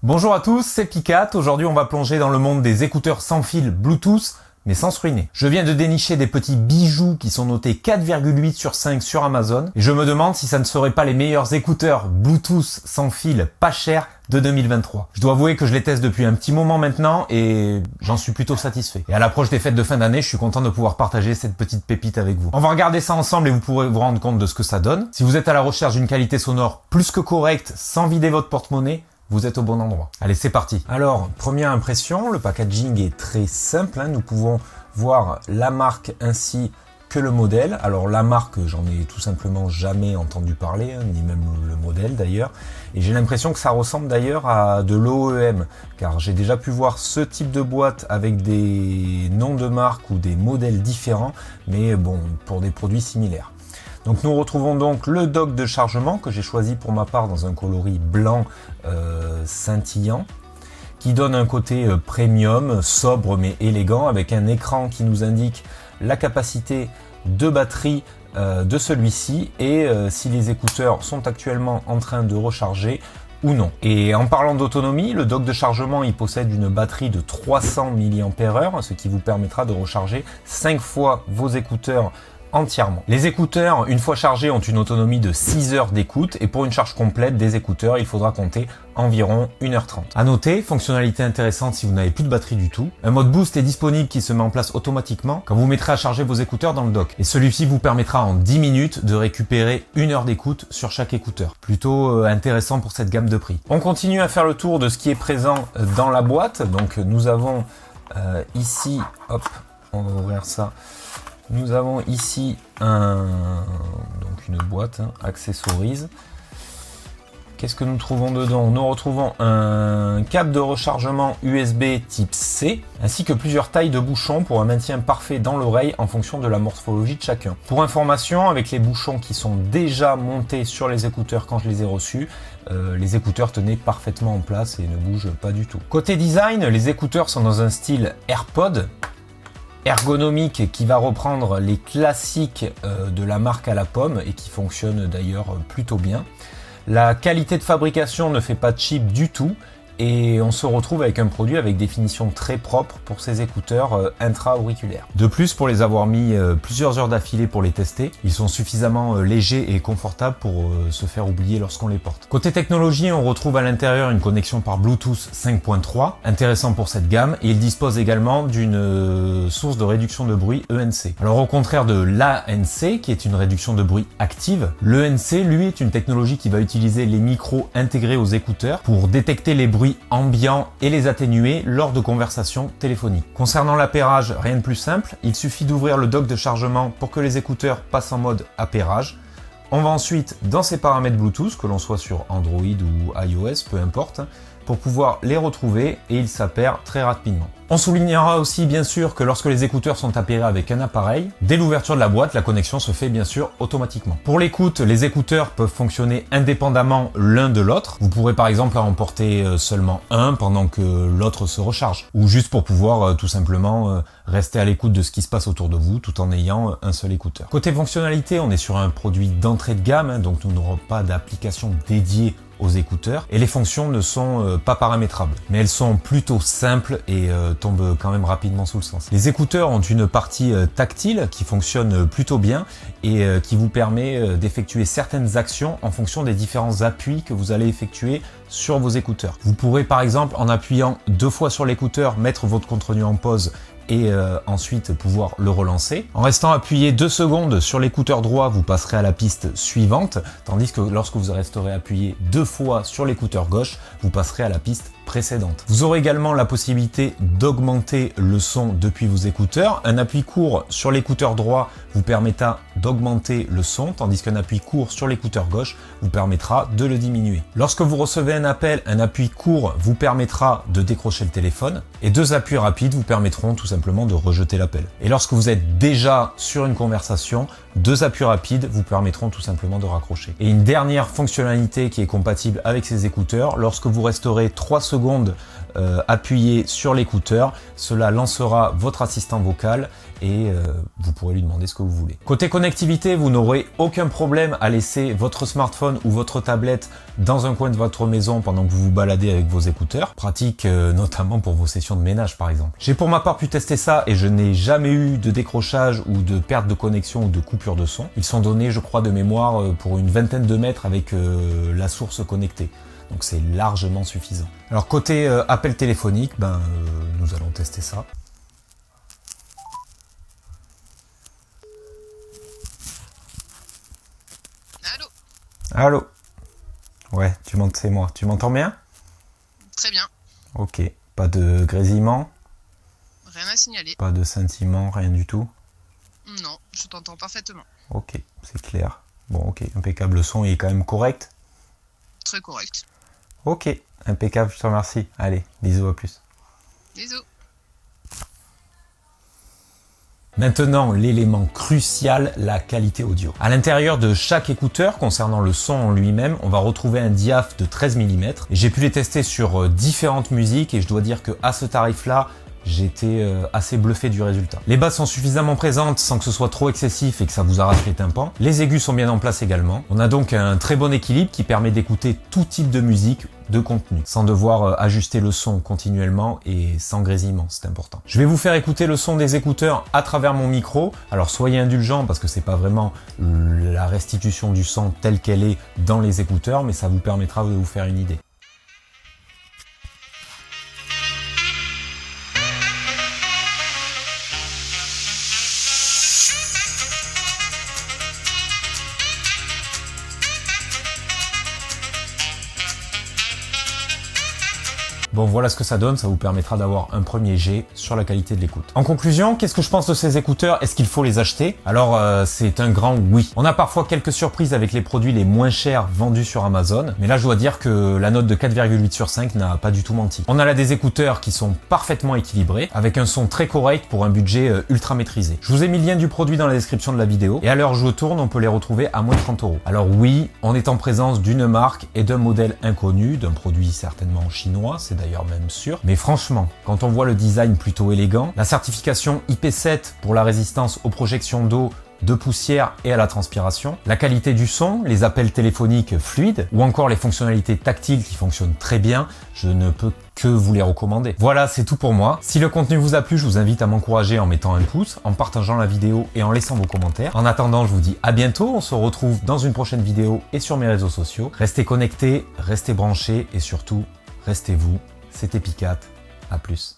Bonjour à tous, c'est Picat. Aujourd'hui, on va plonger dans le monde des écouteurs sans fil Bluetooth, mais sans se ruiner. Je viens de dénicher des petits bijoux qui sont notés 4,8 sur 5 sur Amazon. Et je me demande si ça ne seraient pas les meilleurs écouteurs Bluetooth sans fil pas chers de 2023. Je dois avouer que je les teste depuis un petit moment maintenant et j'en suis plutôt satisfait. Et à l'approche des fêtes de fin d'année, je suis content de pouvoir partager cette petite pépite avec vous. On va regarder ça ensemble et vous pourrez vous rendre compte de ce que ça donne. Si vous êtes à la recherche d'une qualité sonore plus que correcte, sans vider votre porte-monnaie, vous êtes au bon endroit. Allez, c'est parti. Alors, première impression, le packaging est très simple. Nous pouvons voir la marque ainsi que le modèle. Alors la marque, j'en ai tout simplement jamais entendu parler, ni même le modèle d'ailleurs. Et j'ai l'impression que ça ressemble d'ailleurs à de l'OEM, car j'ai déjà pu voir ce type de boîte avec des noms de marque ou des modèles différents, mais bon, pour des produits similaires. Donc nous retrouvons donc le dock de chargement que j'ai choisi pour ma part dans un coloris blanc scintillant, qui donne un côté premium, sobre mais élégant, avec un écran qui nous indique la capacité de batterie de celui-ci et si les écouteurs sont actuellement en train de recharger ou non. Et en parlant d'autonomie, le dock de chargement il possède une batterie de 300 mAh, ce qui vous permettra de recharger 5 fois vos écouteurs entièrement. Les écouteurs, une fois chargés, ont une autonomie de 6 heures d'écoute et pour une charge complète des écouteurs, il faudra compter environ 1h30. À noter, fonctionnalité intéressante si vous n'avez plus de batterie du tout, un mode boost est disponible qui se met en place automatiquement quand vous mettrez à charger vos écouteurs dans le dock. Et celui-ci vous permettra en 10 minutes de récupérer 1 heure d'écoute sur chaque écouteur. Plutôt intéressant pour cette gamme de prix. On continue à faire le tour de ce qui est présent dans la boîte. Donc nous avons ici, hop, on va ouvrir ça. Nous avons ici donc une boîte, accessories. Qu'est-ce que nous trouvons dedans? Nous retrouvons un câble de rechargement USB type C, ainsi que plusieurs tailles de bouchons pour un maintien parfait dans l'oreille en fonction de la morphologie de chacun. Pour information, avec les bouchons qui sont déjà montés sur les écouteurs quand je les ai reçus, les écouteurs tenaient parfaitement en place et ne bougent pas du tout. Côté design, les écouteurs sont dans un style AirPod, ergonomique qui va reprendre les classiques de la marque à la pomme et qui fonctionne d'ailleurs plutôt bien. La qualité de fabrication ne fait pas cheap du tout et on se retrouve avec un produit avec des finitions très propres pour ces écouteurs intra-auriculaires. De plus, pour les avoir mis plusieurs heures d'affilée pour les tester, ils sont suffisamment légers et confortables pour se faire oublier lorsqu'on les porte. Côté technologie, on retrouve à l'intérieur une connexion par Bluetooth 5.3, intéressant pour cette gamme, et il dispose également d'une source de réduction de bruit ENC. Alors au contraire de l'ANC, qui est une réduction de bruit active, l'ENC, lui, est une technologie qui va utiliser les micros intégrés aux écouteurs pour détecter les bruits ambiants et les atténuer lors de conversations téléphoniques. Concernant l'appairage, rien de plus simple, il suffit d'ouvrir le dock de chargement pour que les écouteurs passent en mode appairage. On va ensuite dans ces paramètres Bluetooth, que l'on soit sur Android ou iOS, peu importe, pour pouvoir les retrouver et ils s'appairent très rapidement. On soulignera aussi bien sûr que lorsque les écouteurs sont appairés avec un appareil, dès l'ouverture de la boîte, la connexion se fait bien sûr automatiquement. Pour l'écoute, les écouteurs peuvent fonctionner indépendamment l'un de l'autre. Vous pourrez par exemple en emporter seulement un pendant que l'autre se recharge, ou juste pour pouvoir tout simplement rester à l'écoute de ce qui se passe autour de vous tout en ayant un seul écouteur. Côté fonctionnalité, on est sur un produit d'entrée de gamme, donc nous n'aurons pas d'application dédiée aux écouteurs et les fonctions ne sont pas paramétrables, mais elles sont plutôt simples et tombent quand même rapidement sous le sens. Les écouteurs ont une partie tactile qui fonctionne plutôt bien et qui vous permet d'effectuer certaines actions en fonction des différents appuis que vous allez effectuer sur vos écouteurs. Vous pourrez par exemple en appuyant 2 fois sur l'écouteur mettre votre contenu en pause et ensuite pouvoir le relancer. En restant appuyé 2 secondes sur l'écouteur droit, vous passerez à la piste suivante, tandis que lorsque vous resterez appuyé 2 fois sur l'écouteur gauche, vous passerez à la piste précédente. Vous aurez également la possibilité d'augmenter le son depuis vos écouteurs. Un appui court sur l'écouteur droit vous permettra d'augmenter le son, tandis qu'un appui court sur l'écouteur gauche vous permettra de le diminuer. Lorsque vous recevez un appel, un appui court vous permettra de décrocher le téléphone et 2 appuis rapides vous permettront tout simplement de rejeter l'appel. Et lorsque vous êtes déjà sur une conversation, 2 appuis rapides vous permettront tout simplement de raccrocher. Et une dernière fonctionnalité qui est compatible avec ces écouteurs, lorsque vous resterez 3 secondes secondes appuyé sur l'écouteur, cela lancera votre assistant vocal et vous pourrez lui demander ce que vous voulez. Côté connectivité, vous n'aurez aucun problème à laisser votre smartphone ou votre tablette dans un coin de votre maison pendant que vous vous baladez avec vos écouteurs. Pratique notamment pour vos sessions de ménage par exemple. J'ai pour ma part pu tester ça et je n'ai jamais eu de décrochage ou de perte de connexion ou de coupure de son. Ils sont donnés, je crois, de mémoire pour une vingtaine de mètres avec la source connectée. Donc c'est largement suffisant. Alors côté appel téléphonique, nous allons tester ça. Allô? Allô? Ouais, c'est moi. Tu m'entends bien? Très bien. Ok. Pas de grésillement? Rien à signaler. Pas de scintillement, rien du tout? Non, je t'entends parfaitement. Ok, c'est clair. Bon, ok, impeccable. Le son est quand même correct? Très correct. Ok, impeccable, je te remercie. Allez, bisous, à plus. Bisous. Maintenant, l'élément crucial, la qualité audio. À l'intérieur de chaque écouteur, concernant le son en lui-même, on va retrouver un diaph de 13 mm. Et j'ai pu les tester sur différentes musiques et je dois dire que à ce tarif-là, j'étais assez bluffé du résultat. Les basses sont suffisamment présentes sans que ce soit trop excessif et que ça vous arrache les tympans. Les aigus sont bien en place également. On a donc un très bon équilibre qui permet d'écouter tout type de musique, de contenu, sans devoir ajuster le son continuellement et sans grésillement, c'est important. Je vais vous faire écouter le son des écouteurs à travers mon micro. Alors soyez indulgents parce que c'est pas vraiment la restitution du son telle qu'elle est dans les écouteurs, mais ça vous permettra de vous faire une idée. Bon, voilà ce que ça donne, ça vous permettra d'avoir un premier jet sur la qualité de l'écoute. En conclusion, qu'est-ce que je pense de ces écouteurs? Est-ce qu'il faut les acheter? Alors, c'est un grand oui. On a parfois quelques surprises avec les produits les moins chers vendus sur Amazon, mais là, je dois dire que la note de 4,8 sur 5 n'a pas du tout menti. On a là des écouteurs qui sont parfaitement équilibrés, avec un son très correct pour un budget ultra maîtrisé. Je vous ai mis le lien du produit dans la description de la vidéo, et à l'heure où je tourne, on peut les retrouver à moins de 30 €. Alors oui, on est en présence d'une marque et d'un modèle inconnu, d'un produit certainement chinois, c'est d'ailleurs même sûr. Mais franchement, quand on voit le design plutôt élégant, la certification IP7 pour la résistance aux projections d'eau, de poussière et à la transpiration, la qualité du son, les appels téléphoniques fluides ou encore les fonctionnalités tactiles qui fonctionnent très bien, je ne peux que vous les recommander. Voilà, c'est tout pour moi. Si le contenu vous a plu, je vous invite à m'encourager en mettant un pouce, en partageant la vidéo et en laissant vos commentaires. En attendant, je vous dis à bientôt, on se retrouve dans une prochaine vidéo et sur mes réseaux sociaux. Restez connectés, restez branchés et surtout, restez vous. C'était Picat, à plus.